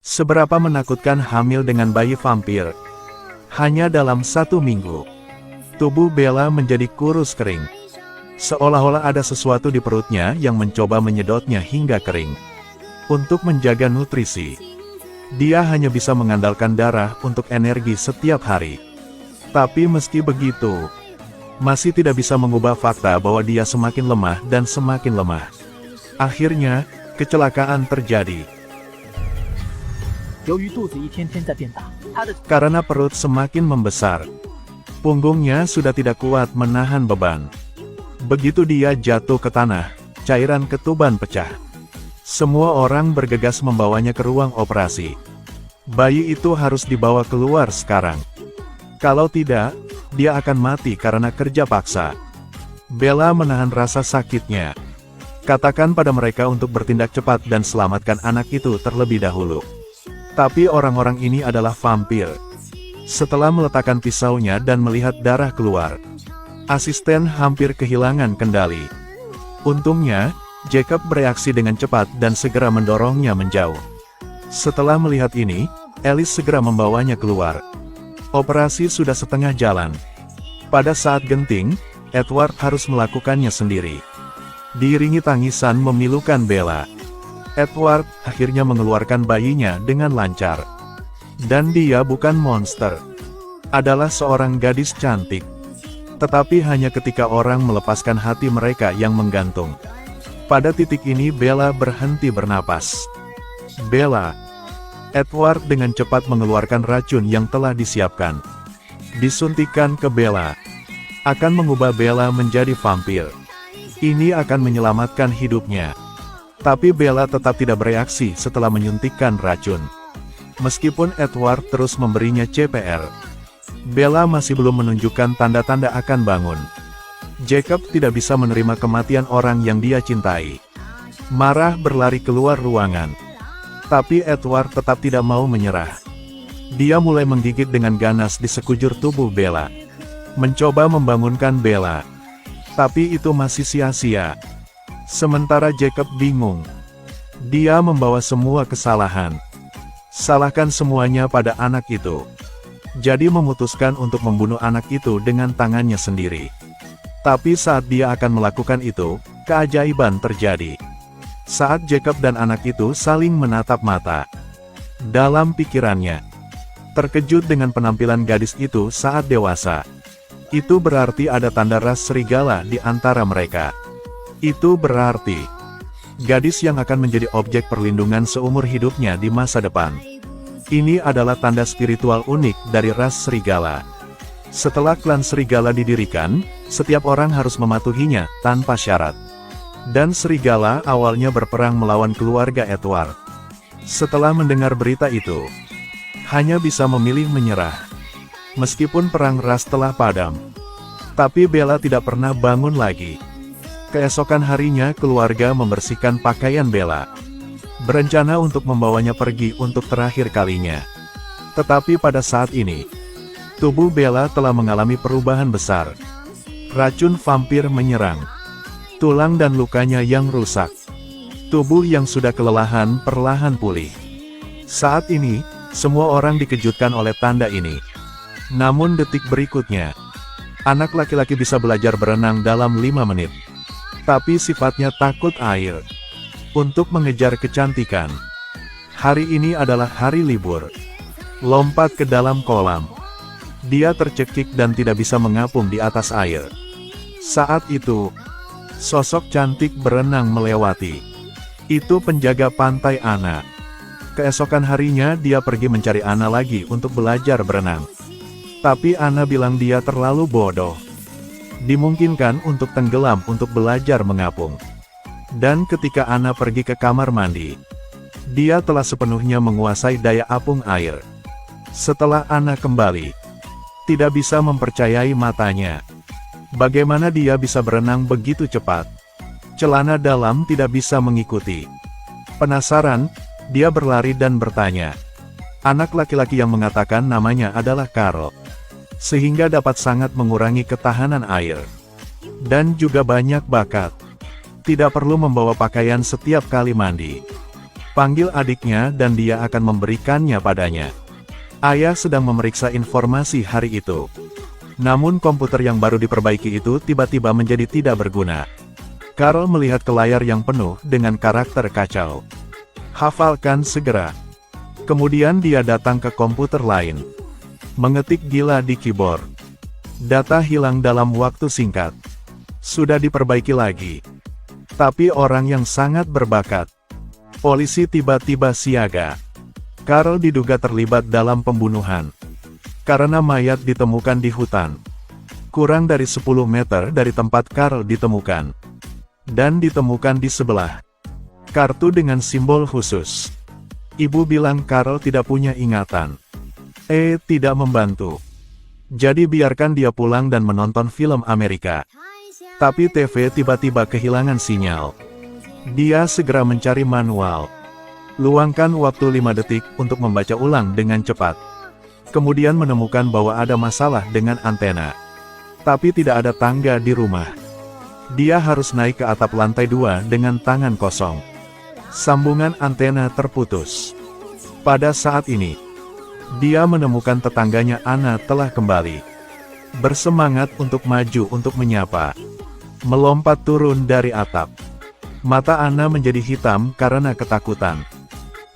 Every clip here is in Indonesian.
Seberapa menakutkan hamil dengan bayi vampir. Hanya dalam 1 minggu, tubuh Bella menjadi kurus kering. Seolah-olah ada sesuatu di perutnya yang mencoba menyedotnya hingga kering. Untuk menjaga nutrisi, dia hanya bisa mengandalkan darah untuk energi setiap hari. Tapi meski begitu, masih tidak bisa mengubah fakta bahwa dia semakin lemah dan semakin lemah. Akhirnya, kecelakaan terjadi. Karena perut semakin membesar, punggungnya sudah tidak kuat menahan beban. Begitu dia jatuh ke tanah, cairan ketuban pecah. Semua orang bergegas membawanya ke ruang operasi. Bayi itu harus dibawa keluar sekarang. Kalau tidak, dia akan mati karena kerja paksa. Bella menahan rasa sakitnya. Katakan pada mereka untuk bertindak cepat dan selamatkan anak itu terlebih dahulu. Tapi orang-orang ini adalah vampir. Setelah meletakkan pisaunya dan melihat darah keluar, asisten hampir kehilangan kendali. Untungnya, Jacob bereaksi dengan cepat dan segera mendorongnya menjauh. Setelah melihat ini, Alice segera membawanya keluar. Operasi sudah setengah jalan. Pada saat genting, Edward harus melakukannya sendiri. Diiringi tangisan memilukan Bella, Edward akhirnya mengeluarkan bayinya dengan lancar. Dan dia bukan monster. Adalah seorang gadis cantik. Tetapi hanya ketika orang melepaskan hati mereka yang menggantung. Pada titik ini Bella berhenti bernapas. Bella. Edward dengan cepat mengeluarkan racun yang telah disiapkan. Disuntikan ke Bella. Akan mengubah Bella menjadi vampir. Ini akan menyelamatkan hidupnya. Tapi Bella tetap tidak bereaksi setelah menyuntikkan racun. Meskipun Edward terus memberinya CPR, Bella masih belum menunjukkan tanda-tanda akan bangun. Jacob tidak bisa menerima kematian orang yang dia cintai. Marah berlari keluar ruangan. Tapi Edward tetap tidak mau menyerah. Dia mulai menggigit dengan ganas di sekujur tubuh Bella. Mencoba membangunkan Bella. Tapi itu masih sia-sia. Sementara Jacob bingung. Dia membawa semua kesalahan. Salahkan semuanya pada anak itu. Jadi memutuskan untuk membunuh anak itu dengan tangannya sendiri. Tapi saat dia akan melakukan itu, keajaiban terjadi. Saat Jacob dan anak itu saling menatap mata. Dalam pikirannya, terkejut dengan penampilan gadis itu saat dewasa. Itu berarti ada tanda ras serigala di antara mereka. Itu berarti gadis yang akan menjadi objek perlindungan seumur hidupnya di masa depan. Ini adalah tanda spiritual unik dari ras serigala. Setelah klan serigala didirikan, setiap orang harus mematuhinya tanpa syarat. Dan serigala awalnya berperang melawan keluarga Edward. Setelah mendengar berita itu, hanya bisa memilih menyerah. Meskipun perang ras telah padam, tapi Bella tidak pernah bangun lagi. Keesokan harinya keluarga membersihkan pakaian Bella. Berencana untuk membawanya pergi untuk terakhir kalinya. Tetapi pada saat ini, tubuh Bella telah mengalami perubahan besar. Racun vampir menyerang. Tulang dan lukanya yang rusak. Tubuh yang sudah kelelahan perlahan pulih. Saat ini, semua orang dikejutkan oleh tanda ini. Namun detik berikutnya, anak laki-laki bisa belajar berenang dalam 5 menit. Tapi sifatnya takut air. Untuk mengejar kecantikan. Hari ini adalah hari libur. Lompat ke dalam kolam. Dia tercekik dan tidak bisa mengapung di atas air. Saat itu, sosok cantik berenang melewati. Itu penjaga pantai Anna. Keesokan harinya dia pergi mencari Anna lagi untuk belajar berenang. Tapi Anna bilang dia terlalu bodoh. Dimungkinkan untuk tenggelam untuk belajar mengapung. Dan ketika Anna pergi ke kamar mandi, dia telah sepenuhnya menguasai daya apung air. Setelah Anna kembali, tidak bisa mempercayai matanya. Bagaimana dia bisa berenang begitu cepat? Celana dalam tidak bisa mengikuti. Penasaran, dia berlari dan bertanya. Anak laki-laki yang mengatakan namanya adalah Carl. Sehingga dapat sangat mengurangi ketahanan air. Dan juga banyak bakat. Tidak perlu membawa pakaian setiap kali mandi. Panggil adiknya dan dia akan memberikannya padanya. Ayah sedang memeriksa informasi hari itu. Namun komputer yang baru diperbaiki itu tiba-tiba menjadi tidak berguna. Carl melihat ke layar yang penuh dengan karakter kacau. Hafalkan segera. Kemudian dia datang ke komputer lain. Mengetik gila di keyboard. Data hilang dalam waktu singkat. Sudah diperbaiki lagi. Tapi orang yang sangat berbakat. Polisi tiba-tiba siaga. Carl diduga terlibat dalam pembunuhan. Karena mayat ditemukan di hutan. Kurang dari 10 meter dari tempat Carl ditemukan. Dan ditemukan di sebelah. Kartu dengan simbol khusus. Ibu bilang Carl tidak punya ingatan. Tidak membantu. Jadi biarkan dia pulang dan menonton film Amerika. Tapi TV tiba-tiba kehilangan sinyal. Dia segera mencari manual. Luangkan waktu 5 detik untuk membaca ulang dengan cepat. Kemudian menemukan bahwa ada masalah dengan antena. Tapi tidak ada tangga di rumah. Dia harus naik ke atap lantai 2 dengan tangan kosong. Sambungan antena terputus. Pada saat ini, dia menemukan tetangganya Anna telah kembali. Bersemangat untuk maju untuk menyapa. Melompat turun dari atap. Mata Anna menjadi hitam karena ketakutan.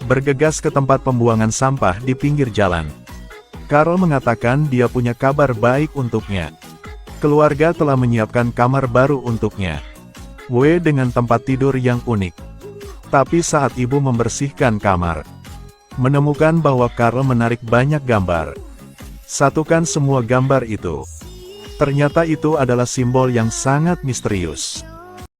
Bergegas ke tempat pembuangan sampah di pinggir jalan. Carl mengatakan dia punya kabar baik untuknya. Keluarga telah menyiapkan kamar baru untuknya. Dengan tempat tidur yang unik. Tapi saat ibu membersihkan kamar, menemukan bahwa Carl menarik banyak gambar. Satukan semua gambar itu. Ternyata itu adalah simbol yang sangat misterius.